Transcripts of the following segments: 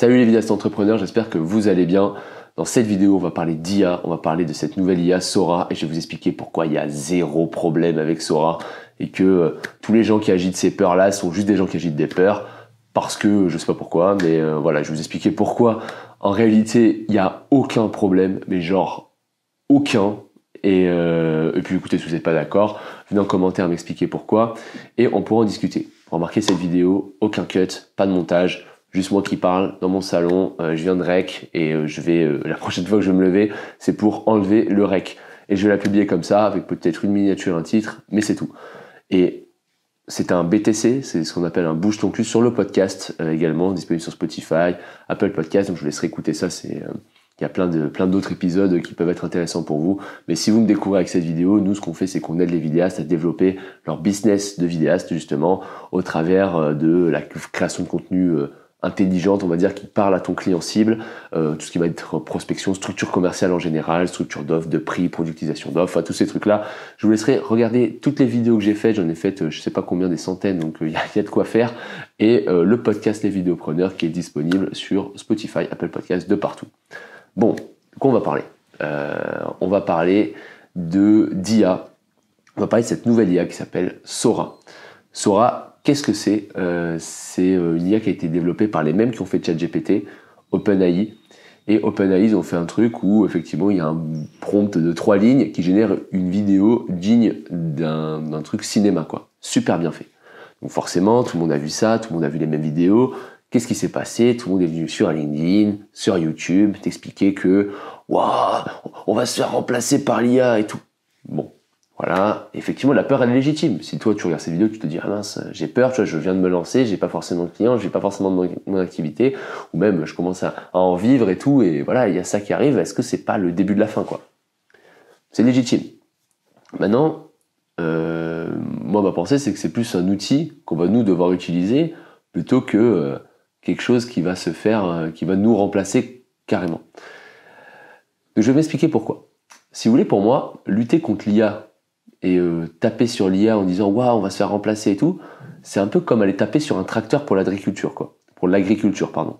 Salut les vidéastes entrepreneurs, j'espère que vous allez bien. Dans cette vidéo, on va parler d'IA, on va parler de cette nouvelle IA Sora et je vais vous expliquer pourquoi il y a zéro problème avec Sora et que tous les gens qui agitent ces peurs-là sont juste des gens qui agitent des peurs parce que je sais pas pourquoi, mais voilà, je vais vous expliquer pourquoi en réalité il n'y a aucun problème, mais genre aucun. Et puis écoutez, si vous n'êtes pas d'accord, venez en commentaire m'expliquer pourquoi et on pourra en discuter. Remarquez cette vidéo, aucun cut, pas de montage. Juste moi qui parle dans mon salon, je viens de rec et la prochaine fois que je vais me lever, c'est pour enlever le rec. Et je vais la publier comme ça, avec peut-être une miniature, un titre, mais c'est tout. Et c'est un BTC, c'est ce qu'on appelle un bouge ton cul sur le podcast également, disponible sur Spotify, Apple Podcast, donc je vous laisserai écouter ça, il y a plein d'autres épisodes qui peuvent être intéressants pour vous. Mais si vous me découvrez avec cette vidéo, nous ce qu'on fait c'est qu'on aide les vidéastes à développer leur business de vidéaste justement au travers de la création de contenu intelligente, on va dire, qui parle à ton client cible, tout ce qui va être prospection, structure commerciale en général, structure d'offres, de prix, productisation d'offres, enfin tous ces trucs-là. Je vous laisserai regarder toutes les vidéos que j'ai faites, j'en ai faites je sais pas combien, des centaines, donc il y a de quoi faire. Et le podcast Les Vidéopreneurs qui est disponible sur Spotify, Apple Podcast, de partout. Bon, de quoi on va parler on va parler d'IA, on va parler de cette nouvelle IA qui s'appelle Sora. Sora, qu'est-ce que c'est C'est une IA qui a été développée par les mêmes qui ont fait ChatGPT, OpenAI. Et OpenAI, ils ont fait un truc où effectivement il y a un prompt de 3 lignes qui génère une vidéo digne d'un truc cinéma, quoi. Super bien fait. Donc forcément, tout le monde a vu ça, tout le monde a vu les mêmes vidéos. Qu'est-ce qui s'est passé? Tout le monde est venu sur LinkedIn, sur YouTube, t'expliquer que waouh, on va se faire remplacer par l'IA et tout. Bon. Voilà, effectivement la peur elle est légitime. Si toi tu regardes ces vidéos, tu te dis ah mince, j'ai peur, tu vois, je viens de me lancer, j'ai pas forcément de clients, j'ai pas forcément de mon activité, ou même je commence à en vivre et tout, et voilà, il y a ça qui arrive, est-ce que c'est pas le début de la fin, quoi? C'est légitime. Maintenant, moi ma pensée c'est que c'est plus un outil qu'on va nous devoir utiliser plutôt que quelque chose qui va se faire, qui va nous remplacer carrément. Donc je vais m'expliquer pourquoi. Si vous voulez, pour moi, lutter contre l'IA et taper sur l'IA en disant waouh on va se faire remplacer et tout, c'est un peu comme aller taper sur un tracteur pour l'agriculture, quoi. Pour l'agriculture, pardon.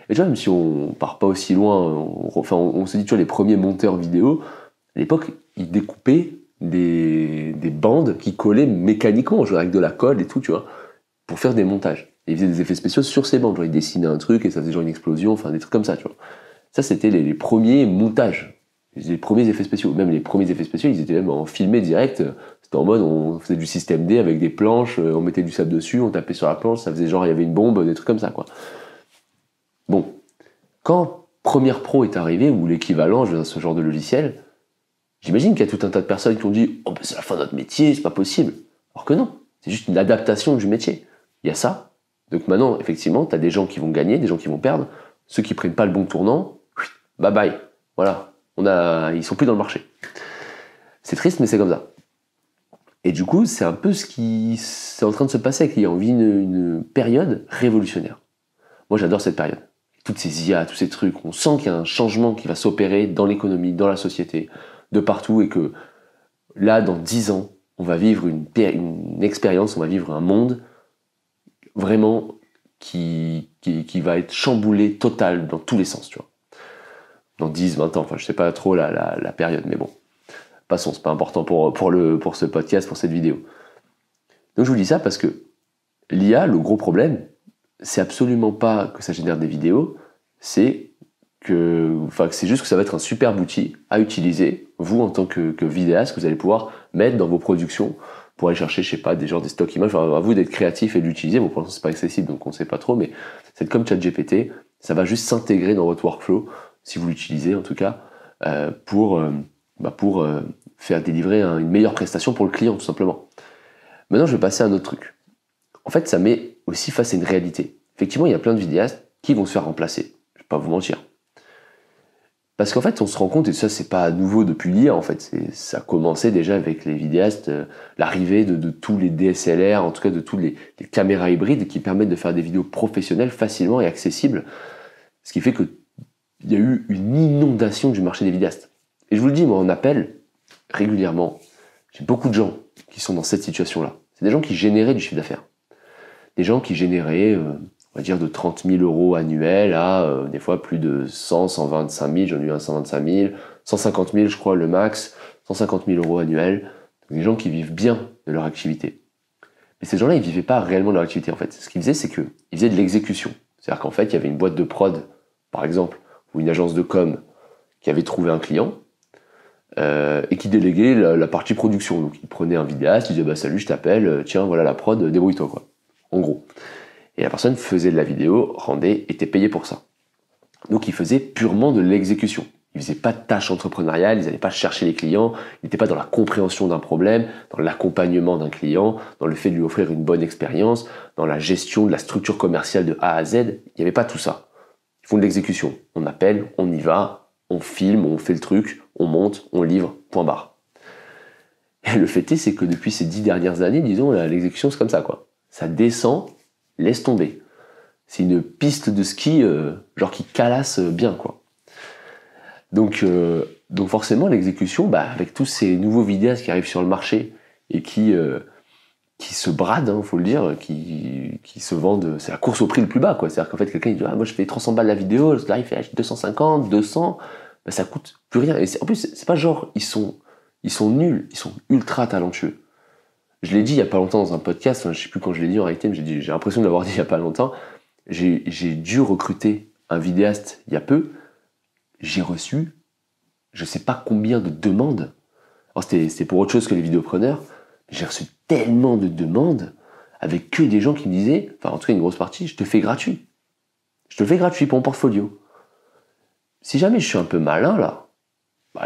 Et tu vois, même si on part pas aussi loin, on se dit, tu vois, les premiers monteurs vidéo, à l'époque, ils découpaient des bandes qui collaient mécaniquement, genre avec de la colle et tout, tu vois, pour faire des montages. Et ils faisaient des effets spéciaux sur ces bandes, genre ils dessinaient un truc et ça faisait genre une explosion, enfin des trucs comme ça, tu vois. Ça, c'était les premiers montages. Les premiers effets spéciaux, même les premiers effets spéciaux, ils étaient même en filmé direct. C'était en mode, on faisait du système D avec des planches, on mettait du sable dessus, on tapait sur la planche, ça faisait genre il y avait une bombe, des trucs comme ça, quoi. Bon, quand Premiere Pro est arrivé, ou l'équivalent, je veux dire, ce genre de logiciel, j'imagine qu'il y a tout un tas de personnes qui ont dit oh ben c'est la fin de notre métier, c'est pas possible. Alors que non, c'est juste une adaptation du métier. Il y a ça. Donc maintenant, effectivement, t'as des gens qui vont gagner, des gens qui vont perdre. Ceux qui prennent pas le bon tournant, bye bye. Voilà. Ils sont plus dans le marché. C'est triste, mais c'est comme ça. Et du coup, c'est un peu ce qui est en train de se passer avec l'IA. On vit une période révolutionnaire. Moi, j'adore cette période. Toutes ces IA, tous ces trucs, on sent qu'il y a un changement qui va s'opérer dans l'économie, dans la société, de partout, et que là, dans 10 ans, on va vivre une expérience, on va vivre un monde vraiment qui va être chamboulé total dans tous les sens, tu vois. Dans 10, 20 ans, enfin je sais pas trop la période, mais bon, passons, c'est pas important pour ce podcast, pour cette vidéo. Donc je vous dis ça parce que l'IA, le gros problème, c'est absolument pas que ça génère des vidéos, c'est juste que ça va être un superbe outil à utiliser, vous en tant que vidéaste, que vous allez pouvoir mettre dans vos productions pour aller chercher, je sais pas, des stocks images, enfin, à vous d'être créatif et de l'utiliser. Bon, pour l'instant c'est pas accessible, donc on sait pas trop, mais c'est comme ChatGPT, ça va juste s'intégrer dans votre workflow, si vous l'utilisez en tout cas, pour faire délivrer une meilleure prestation pour le client, tout simplement. Maintenant, je vais passer à un autre truc. En fait, ça met aussi face à une réalité. Effectivement, il y a plein de vidéastes qui vont se faire remplacer. Je vais pas vous mentir. Parce qu'en fait, on se rend compte, et ça, c'est pas nouveau depuis l'IA, en fait. Ça a commencé déjà avec les vidéastes, l'arrivée de tous les DSLR, en tout cas de toutes les caméras hybrides qui permettent de faire des vidéos professionnelles facilement et accessibles. Ce qui fait que il y a eu une inondation du marché des vidéastes. Et je vous le dis, moi, en appel, régulièrement, j'ai beaucoup de gens qui sont dans cette situation-là. C'est des gens qui généraient du chiffre d'affaires. Des gens qui généraient on va dire de 30 000 euros annuels à des fois plus de 100, 125 000, j'en ai eu un 125 000, 150 000 je crois le max, 150 000 euros annuels. Des gens qui vivent bien de leur activité. Mais ces gens-là, ils vivaient pas réellement de leur activité en fait. Ce qu'ils faisaient, c'est qu'ils faisaient de l'exécution. C'est-à-dire qu'en fait, il y avait une boîte de prod, par exemple, ou une agence de com qui avait trouvé un client et qui déléguait la partie production. Donc, ils prenaient un vidéaste, ils disaient bah, salut, je t'appelle, tiens, voilà la prod, débrouille-toi quoi. En gros. Et la personne faisait de la vidéo, rendait, était payée pour ça. Donc, ils faisaient purement de l'exécution. Ils ne faisaient pas de tâches entrepreneuriales, ils n'allaient pas chercher les clients, ils n'étaient pas dans la compréhension d'un problème, dans l'accompagnement d'un client, dans le fait de lui offrir une bonne expérience, dans la gestion de la structure commerciale de A à Z. Il n'y avait pas tout ça. Ils font de l'exécution. On appelle, on y va, on filme, on fait le truc, on monte, on livre, point barre. Et le fait est, c'est que depuis ces 10 dernières années, disons, l'exécution c'est comme ça quoi. Ça descend, laisse tomber. C'est une piste de ski genre qui calasse bien quoi. Donc forcément, l'exécution, avec tous ces nouveaux vidéastes qui arrivent sur le marché et qui se bradent, faut le dire, qui se vendent, c'est la course au prix le plus bas, quoi. C'est-à-dire qu'en fait, quelqu'un il dit, moi je fais 300 balles la vidéo, l'autre là il fait 250, 200, ça coûte plus rien. Et en plus, c'est pas genre, ils sont nuls, ils sont ultra talentueux. Je l'ai dit il y a pas longtemps dans un podcast, je sais plus quand je l'ai dit en réalité, mais j'ai l'impression de l'avoir dit il y a pas longtemps, j'ai dû recruter un vidéaste il y a peu. J'ai reçu, je sais pas combien de demandes. Alors c'était pour autre chose que les vidéopreneurs, mais j'ai reçu tellement de demandes avec que des gens qui me disaient, enfin en tout cas une grosse partie, je te fais gratuit. Je te le fais gratuit pour mon portfolio. Si jamais je suis un peu malin là,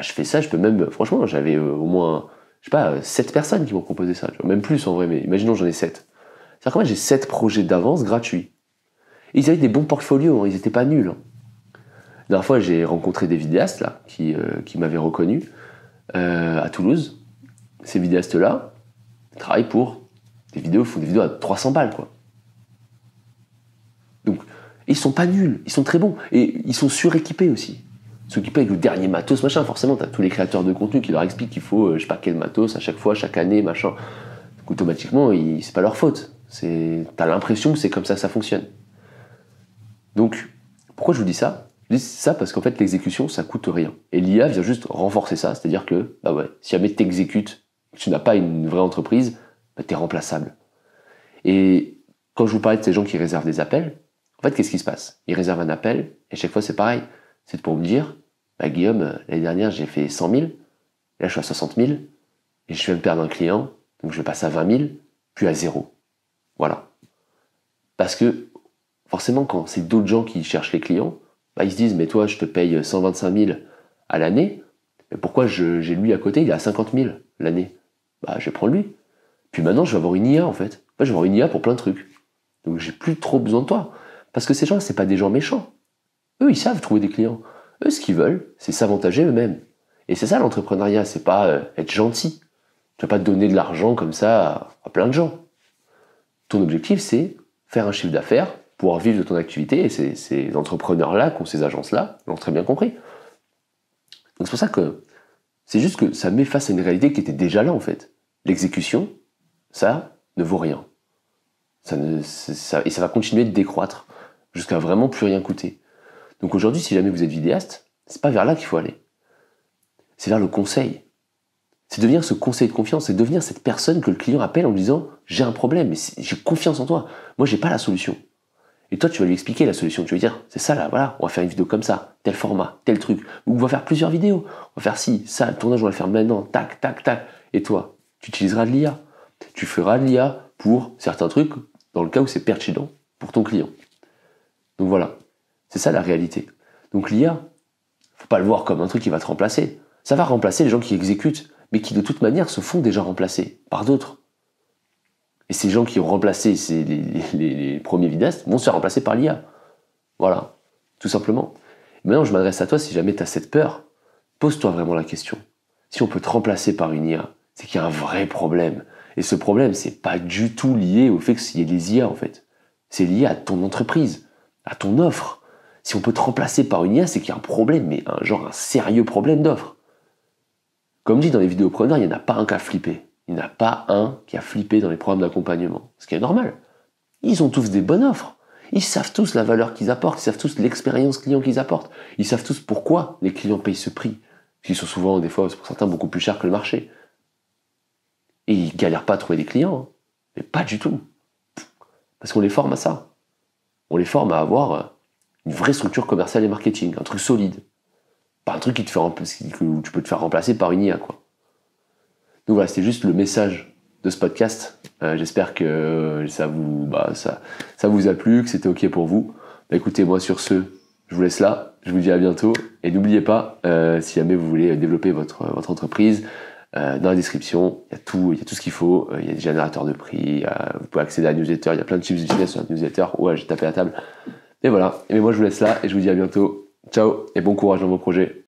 je fais ça, je peux même, franchement, j'avais au moins, je sais pas, 7 personnes qui m'ont proposé ça, même plus en vrai, mais imaginons j'en ai 7. C'est-à-dire qu'en fait j'ai 7 projets d'avance gratuits. Et ils avaient des bons portfolios, ils étaient pas nuls. La dernière fois, j'ai rencontré des vidéastes là, qui m'avaient reconnu à Toulouse. Ces vidéastes-là travaillent pour des vidéos, font des vidéos à 300 balles, quoi. Donc, ils sont pas nuls, ils sont très bons. Et ils sont suréquipés aussi. S'occuper avec le dernier matos, machin. Forcément, t'as tous les créateurs de contenu qui leur expliquent qu'il faut, je sais pas quel matos, à chaque fois, chaque année, machin. Donc, automatiquement, c'est pas leur faute. T'as l'impression que c'est comme ça que ça fonctionne. Donc, pourquoi je vous dis ça ? Je dis ça parce qu'en fait, l'exécution, ça coûte rien. Et l'IA vient juste renforcer ça. C'est-à-dire que, si jamais t'exécutes, tu n'as pas une vraie entreprise, t'es remplaçable. Et quand je vous parlais de ces gens qui réservent des appels, en fait, qu'est-ce qui se passe ? Ils réservent un appel, et chaque fois, c'est pareil. C'est pour me dire, Guillaume, l'année dernière, j'ai fait 100 000, là, je suis à 60 000, et je viens de perdre un client, donc je vais passer à 20 000, puis à 0. Voilà. Parce que, forcément, quand c'est d'autres gens qui cherchent les clients, ils se disent, mais toi, je te paye 125 000 à l'année, mais pourquoi j'ai lui à côté, il est à 50 000 l'année ? Je vais prendre lui. Puis maintenant, je vais avoir une IA, en fait. Je vais avoir une IA pour plein de trucs. Donc, j'ai plus trop besoin de toi. Parce que ces gens-là, c'est pas des gens méchants. Eux, ils savent trouver des clients. Eux, ce qu'ils veulent, c'est s'avantager eux-mêmes. Et c'est ça, l'entrepreneuriat, c'est pas être gentil. Tu vas pas te donner de l'argent comme ça à plein de gens. Ton objectif, c'est faire un chiffre d'affaires, pouvoir vivre de ton activité, et ces entrepreneurs-là, qui ont ces agences-là, l'ont très bien compris. Donc c'est pour ça que c'est juste que ça met face à une réalité qui était déjà là en fait. L'exécution, ça ne vaut rien. Et ça va continuer de décroître jusqu'à vraiment plus rien coûter. Donc aujourd'hui, si jamais vous êtes vidéaste, c'est pas vers là qu'il faut aller. C'est vers le conseil. C'est devenir ce conseil de confiance, c'est devenir cette personne que le client appelle en lui disant « j'ai un problème, mais j'ai confiance en toi, moi j'ai pas la solution ». Et toi, tu vas lui expliquer la solution. Tu vas lui dire, c'est ça là, voilà, on va faire une vidéo comme ça, tel format, tel truc. Ou on va faire plusieurs vidéos. On va faire ci, ça, le tournage, on va le faire maintenant, tac, tac, tac. Et toi, tu utiliseras de l'IA. Tu feras de l'IA pour certains trucs, dans le cas où c'est pertinent pour ton client. Donc voilà, c'est ça la réalité. Donc l'IA, faut pas le voir comme un truc qui va te remplacer. Ça va remplacer les gens qui exécutent, mais qui de toute manière se font déjà remplacer par d'autres. Et ces gens qui ont remplacé les premiers vidéastes vont se faire remplacer par l'IA. Voilà, tout simplement. Maintenant, je m'adresse à toi, si jamais tu as cette peur, pose-toi vraiment la question. Si on peut te remplacer par une IA, c'est qu'il y a un vrai problème. Et ce problème, c'est pas du tout lié au fait qu'il y ait des IA, en fait. C'est lié à ton entreprise, à ton offre. Si on peut te remplacer par une IA, c'est qu'il y a un problème, mais un sérieux problème d'offre. Comme dit dans les vidéopreneurs, il n'y en a pas un qui a flippé. Il n'y en a pas un qui a flippé dans les programmes d'accompagnement. Ce qui est normal. Ils ont tous des bonnes offres. Ils savent tous la valeur qu'ils apportent, ils savent tous l'expérience client qu'ils apportent, ils savent tous pourquoi les clients payent ce prix, qui sont souvent, des fois, pour certains, beaucoup plus chers que le marché. Et ils galèrent pas à trouver des clients, hein. Mais pas du tout. Parce qu'on les forme à ça. On les forme à avoir une vraie structure commerciale et marketing, un truc solide. Pas un truc qui te fait que tu peux te faire remplacer par une IA, quoi. Donc voilà, c'était juste le message de ce podcast. J'espère que ça vous a plu, que c'était ok pour vous. Écoutez, moi sur ce, je vous laisse là. Je vous dis à bientôt. Et n'oubliez pas, si jamais vous voulez développer votre entreprise, dans la description, il y a tout ce qu'il faut. Il y a des générateurs de prix, vous pouvez accéder à la newsletter, il y a plein de tips business sur la newsletter. Ouais, j'ai tapé à table. Et voilà. Et moi je vous laisse là et je vous dis à bientôt. Ciao et bon courage dans vos projets.